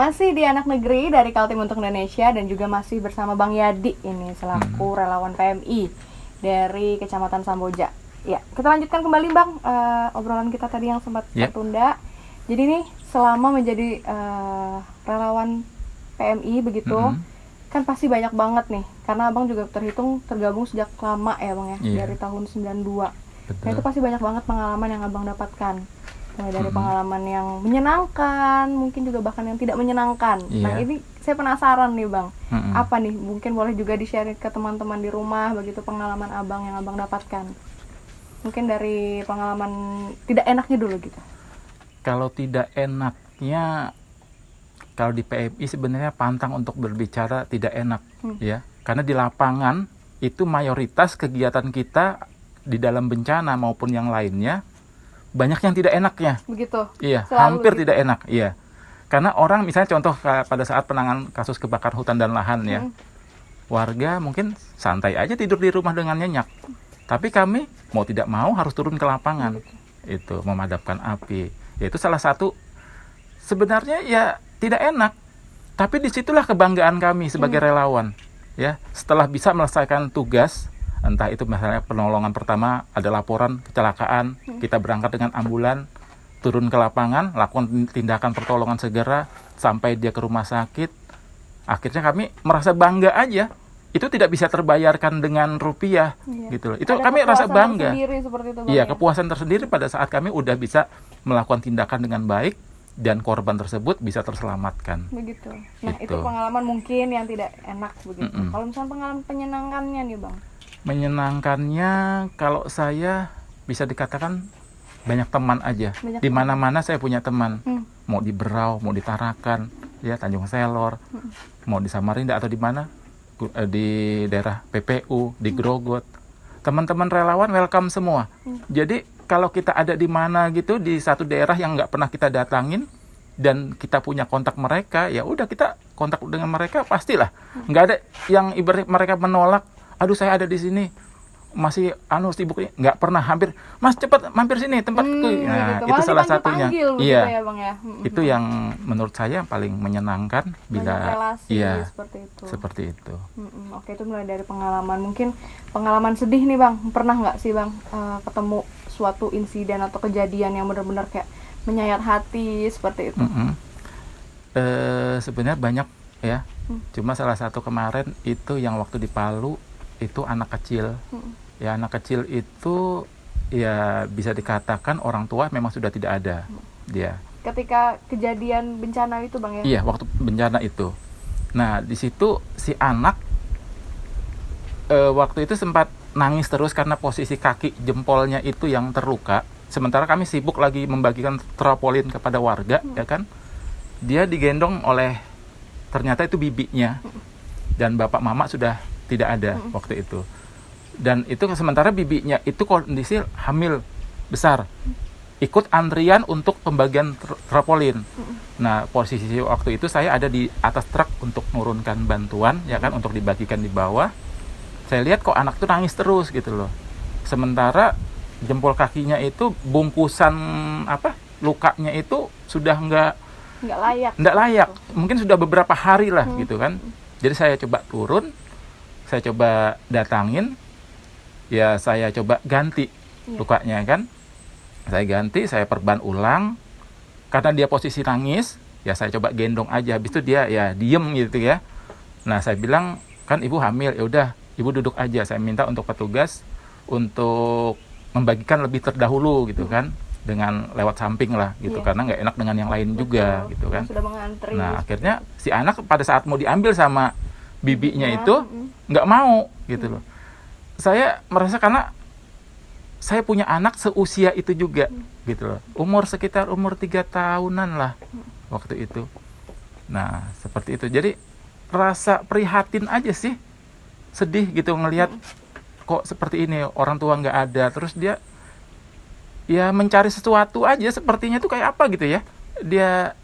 masih di Anak Negeri dari Kaltim untuk Indonesia dan juga masih bersama Bang Yadi ini selaku relawan PMI dari Kecamatan Samboja. Ya, kita lanjutkan kembali Bang obrolan kita tadi yang sempat tertunda. Jadi nih selama menjadi relawan PMI begitu, kan pasti banyak banget nih, karena Abang juga tergabung sejak lama ya Bang ya, dari tahun 92. Nah itu pasti banyak banget pengalaman yang Abang dapatkan. Mulai dari pengalaman yang menyenangkan, mungkin juga bahkan yang tidak menyenangkan. Nah ini saya penasaran nih Bang, apa nih, mungkin boleh juga di-share ke teman-teman di rumah begitu pengalaman Abang yang Abang dapatkan. Mungkin dari pengalaman tidak enaknya dulu gitu. Kalau tidak enaknya, kalau di PMI sebenarnya pantang untuk berbicara tidak enak ya, karena di lapangan itu mayoritas kegiatan kita di dalam bencana maupun yang lainnya banyak yang tidak enaknya. Begitu. Iya, selalu hampir gitu. tidak enak. Iya, karena orang misalnya contoh pada saat penanganan kasus kebakaran hutan dan lahan ya, warga mungkin santai aja tidur di rumah dengan nyenyak, tapi kami mau tidak mau harus turun ke lapangan, itu memadamkan api. Ya, itu salah satu sebenarnya ya tidak enak, tapi disitulah kebanggaan kami sebagai relawan. Ya, setelah bisa melesaikan tugas, entah itu misalnya penolongan pertama, ada laporan kecelakaan, kita berangkat dengan ambulan, turun ke lapangan, lakukan tindakan pertolongan segera, sampai dia ke rumah sakit. Akhirnya kami merasa bangga aja. Itu tidak bisa terbayarkan dengan rupiah, gitu loh. Itu ada kami rasa bangga. Iya, kepuasan tersendiri pada saat kami udah bisa melakukan tindakan dengan baik, dan korban tersebut bisa terselamatkan. Begitu. Nah, itu pengalaman mungkin yang tidak enak begitu. Kalau misalnya pengalaman menyenangkannya nih Bang? Menyenangkannya kalau saya bisa dikatakan banyak teman aja. Di mana-mana saya punya teman. Mau di Berau, mau di Tarakan, ya Tanjung Selor, mau di Samarinda atau di mana, di daerah PPU, di Grogot. Teman-teman relawan welcome semua. Jadi kalau kita ada di mana gitu, di satu daerah yang nggak pernah kita datangin dan kita punya kontak mereka, ya udah kita kontak dengan mereka pastilah. Nggak ada yang ibarat mereka menolak. Aduh saya ada di sini masih sibuk, nggak pernah. Hampir Mas cepat mampir sini tempatku. Nah gitu. Itu salah satunya. Iya ya, Bang, ya? Itu yang menurut saya paling menyenangkan bila relasi seperti itu. Oke, itu mulai dari pengalaman. Mungkin pengalaman sedih nih Bang, pernah nggak sih Bang ketemu suatu insiden atau kejadian yang benar-benar kayak menyayat hati seperti itu? Sebenarnya banyak ya. Cuma salah satu kemarin itu yang waktu di Palu, itu anak kecil. Ya, anak kecil itu ya bisa dikatakan orang tua memang sudah tidak ada dia. Ketika kejadian bencana itu Bang ya? Iya, waktu bencana itu. Nah, di situ si anak waktu itu sempat nangis terus karena posisi kaki jempolnya itu yang terluka. Sementara kami sibuk lagi membagikan trapolin kepada warga, ya kan. Dia digendong oleh, ternyata itu bibinya. Dan bapak mama sudah tidak ada waktu itu. Dan itu sementara bibinya itu kondisi hamil besar, ikut antrian untuk pembagian trapolin. Nah, posisi waktu itu saya ada di atas truk untuk menurunkan bantuan, ya kan, untuk dibagikan di bawah. Saya lihat kok anak tuh nangis terus gitu loh. Sementara jempol kakinya itu bungkusan lukanya itu sudah nggak layak. Mungkin sudah beberapa hari lah gitu kan. Jadi saya coba turun, saya coba datangin, ya saya coba ganti lukanya kan. Saya ganti, saya perban ulang. Karena dia posisi nangis, ya saya coba gendong aja. Habis itu dia ya diem gitu ya. Nah saya bilang, kan ibu hamil, ya udah ibu duduk aja. Saya minta untuk petugas untuk membagikan lebih terdahulu gitu kan, dengan lewat samping lah gitu, karena nggak enak dengan yang lain juga gitu kan. Sudah mengantri. Nah akhirnya si anak pada saat mau diambil sama bibinya itu nggak mau gitu loh. Saya merasa karena saya punya anak seusia itu juga gitu loh, sekitar umur 3 tahunan lah waktu itu. Nah seperti itu, jadi rasa prihatin aja sih, sedih gitu ngelihat kok seperti ini, orang tua nggak ada, terus dia ya mencari sesuatu aja, sepertinya tuh kayak apa gitu ya, dia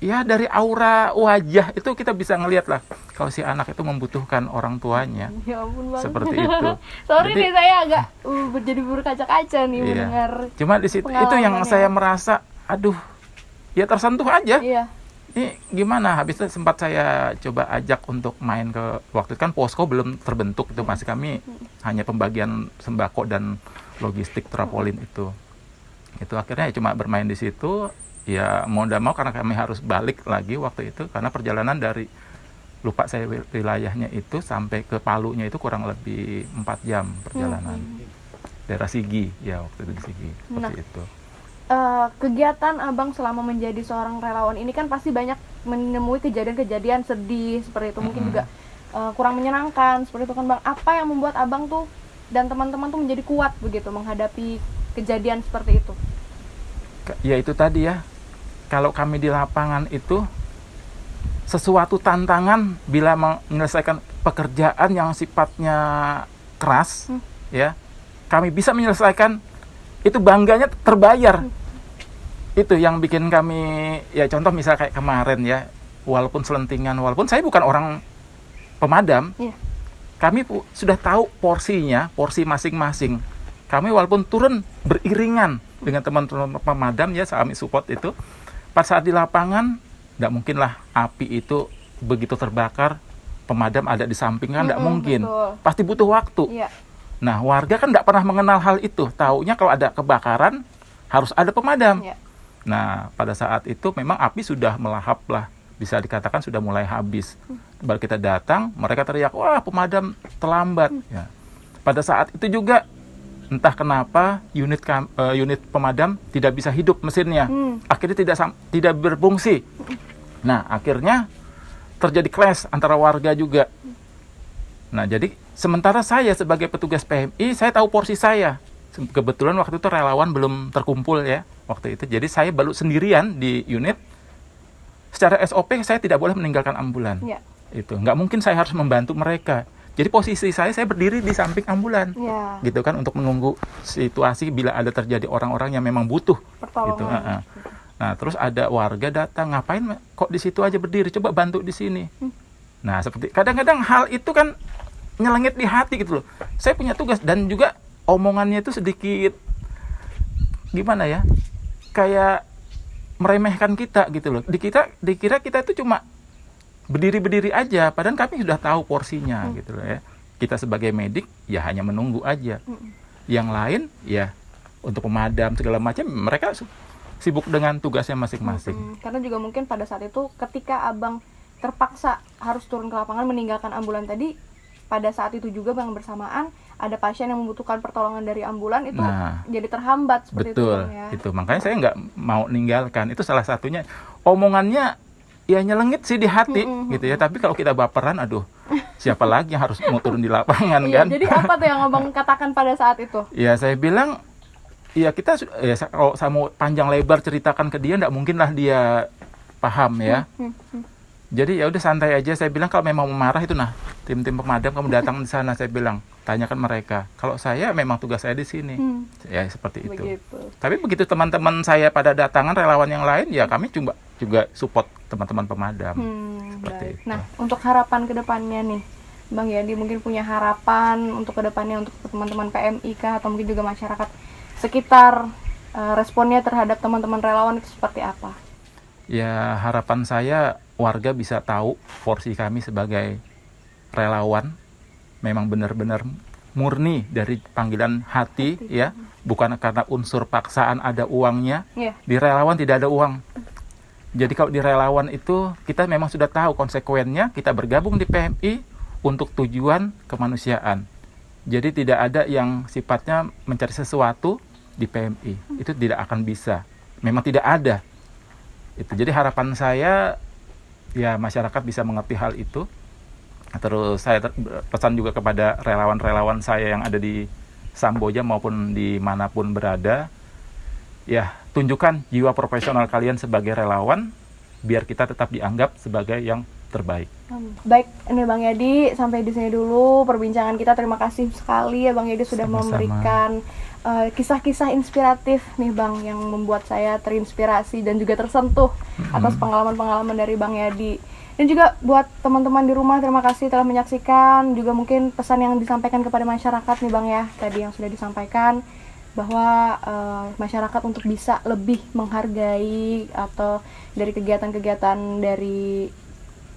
ya dari aura wajah itu kita bisa ngelihat lah kalau si anak itu membutuhkan orang tuanya. Ya ampun Bang. Seperti itu. Sorry nih saya agak jadi berkaca-kaca nih mendengar. Cuma di situ itu yang saya merasa aduh ya tersentuh aja. Iya. ini gimana? Habis itu sempat saya coba ajak untuk main ke, waktu itu kan posko belum terbentuk, itu masih kami hanya pembagian sembako dan logistik trapolin itu akhirnya ya cuma bermain di situ. Ya mau tidak mau karena kami harus balik lagi waktu itu, karena perjalanan dari, lupa saya wilayahnya itu, sampai ke Palunya itu kurang lebih 4 jam perjalanan. Daerah Sigi ya, waktu itu di Sigi, seperti itu. Kegiatan Abang selama menjadi seorang relawan ini kan pasti banyak menemui kejadian-kejadian sedih seperti itu, mungkin juga kurang menyenangkan seperti itu kan Bang. Apa yang membuat Abang tuh dan teman-teman tuh menjadi kuat begitu menghadapi kejadian seperti itu? Ya itu tadi ya, kalau kami di lapangan itu sesuatu tantangan bila menyelesaikan pekerjaan yang sifatnya keras, ya kami bisa menyelesaikan, itu bangganya terbayar. Itu yang bikin kami, ya contoh misal kayak kemarin ya, walaupun selentingan, walaupun saya bukan orang pemadam, kami sudah tahu porsinya, porsi masing-masing. Kami walaupun turun beriringan dengan teman-teman pemadam ya, kami support itu. Pada saat di lapangan, tidak mungkinlah api itu begitu terbakar, pemadam ada di samping kan, tidak mungkin. Betul. Pasti butuh waktu. Nah, warga kan tidak pernah mengenal hal itu. Taunya kalau ada kebakaran, harus ada pemadam. Nah, pada saat itu memang api sudah melahap lah, bisa dikatakan sudah mulai habis. Baru kita datang, mereka teriak, wah pemadam terlambat. Ya. Pada saat itu juga, entah kenapa unit pemadam tidak bisa hidup mesinnya. Akhirnya tidak berfungsi. Nah, akhirnya terjadi clash antara warga juga. Nah, jadi sementara saya sebagai petugas PMI, saya tahu porsi saya. Kebetulan waktu itu relawan belum terkumpul ya, waktu itu. Jadi saya baru sendirian di unit. Secara SOP saya tidak boleh meninggalkan ambulan. Itu nggak mungkin saya harus membantu mereka. Jadi posisi saya berdiri di samping ambulan, gitu kan, untuk menunggu situasi bila ada terjadi orang-orang yang memang butuh. Gitu. Nah, terus ada warga datang, ngapain kok di situ aja berdiri? Coba bantu di sini. Nah, seperti kadang-kadang hal itu kan nyelengit di hati gitu loh. Saya punya tugas, dan juga omongannya itu sedikit gimana ya, kayak meremehkan kita gitu loh. Dikira kita itu cuma berdiri-berdiri aja, padahal kami sudah tahu porsinya gitu loh ya. Kita sebagai medik ya hanya menunggu aja. Yang lain ya untuk pemadam segala macam, mereka sibuk dengan tugasnya masing-masing. Karena juga mungkin pada saat itu ketika Abang terpaksa harus turun ke lapangan meninggalkan ambulan tadi, pada saat itu juga Bang bersamaan ada pasien yang membutuhkan pertolongan dari ambulan, itu jadi terhambat seperti itu. Betul, itu makanya saya nggak mau ninggalkan. Itu salah satunya. Omongannya ya nyelengit sih di hati gitu ya, tapi kalau kita baperan, aduh, siapa lagi yang harus mau turun di lapangan kan? Jadi apa tuh yang Abang katakan pada saat itu? Ya saya bilang, ya kita ya kalau saya mau panjang lebar ceritakan ke dia, nggak mungkin lah dia paham ya. Jadi ya udah santai aja, saya bilang kalau memang marah itu, nah tim-tim pemadam kamu datang di sana, saya bilang tanyakan mereka. Kalau saya memang tugas saya di sini, ya seperti itu. Tapi begitu teman-teman saya pada datangan relawan yang lain, ya kami juga support teman-teman pemadam. Seperti itu. Nah, untuk harapan kedepannya nih, Bang Yadi mungkin punya harapan untuk kedepannya untuk teman-teman PMI kah, atau mungkin juga masyarakat sekitar, responnya terhadap teman-teman relawan itu seperti apa? Ya harapan saya warga bisa tahu porsi kami sebagai relawan memang benar-benar murni dari panggilan hati. Ya, bukan karena unsur paksaan ada uangnya. Di relawan tidak ada uang. Jadi kalau di relawan itu kita memang sudah tahu konsekuensinya, kita bergabung di PMI untuk tujuan kemanusiaan. Jadi tidak ada yang sifatnya mencari sesuatu di PMI, itu tidak akan bisa, memang tidak ada. Itu jadi harapan saya ya masyarakat bisa mengerti hal itu. Terus saya pesan juga kepada relawan-relawan saya yang ada di Samboja maupun dimanapun berada, ya tunjukkan jiwa profesional kalian sebagai relawan biar kita tetap dianggap sebagai yang terbaik. Baik, ini Bang Yadi, sampai di sini dulu perbincangan kita. Terima kasih sekali ya Bang Yadi sudah memberikan kisah-kisah inspiratif nih Bang, yang membuat saya terinspirasi dan juga tersentuh atas pengalaman-pengalaman dari Bang Yadi. Dan juga buat teman-teman di rumah, terima kasih telah menyaksikan. Juga mungkin pesan yang disampaikan kepada masyarakat nih Bang ya, tadi yang sudah disampaikan. bahwa masyarakat untuk bisa lebih menghargai atau dari kegiatan-kegiatan dari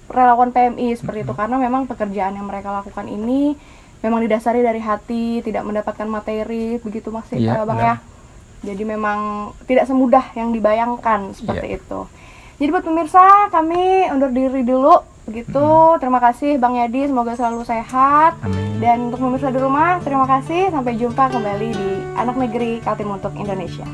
relawan PMI seperti itu, karena memang pekerjaan yang mereka lakukan ini memang didasari dari hati, tidak mendapatkan materi, begitu Bang Iya, Bang benar. ya. Jadi memang tidak semudah yang dibayangkan seperti itu. Jadi buat pemirsa, kami undur diri dulu begitu. Terima kasih Bang Yadi, semoga selalu sehat. Amin. Dan untuk pemirsa di rumah, terima kasih. Sampai jumpa kembali di Anak Negeri Kaltim untuk Indonesia.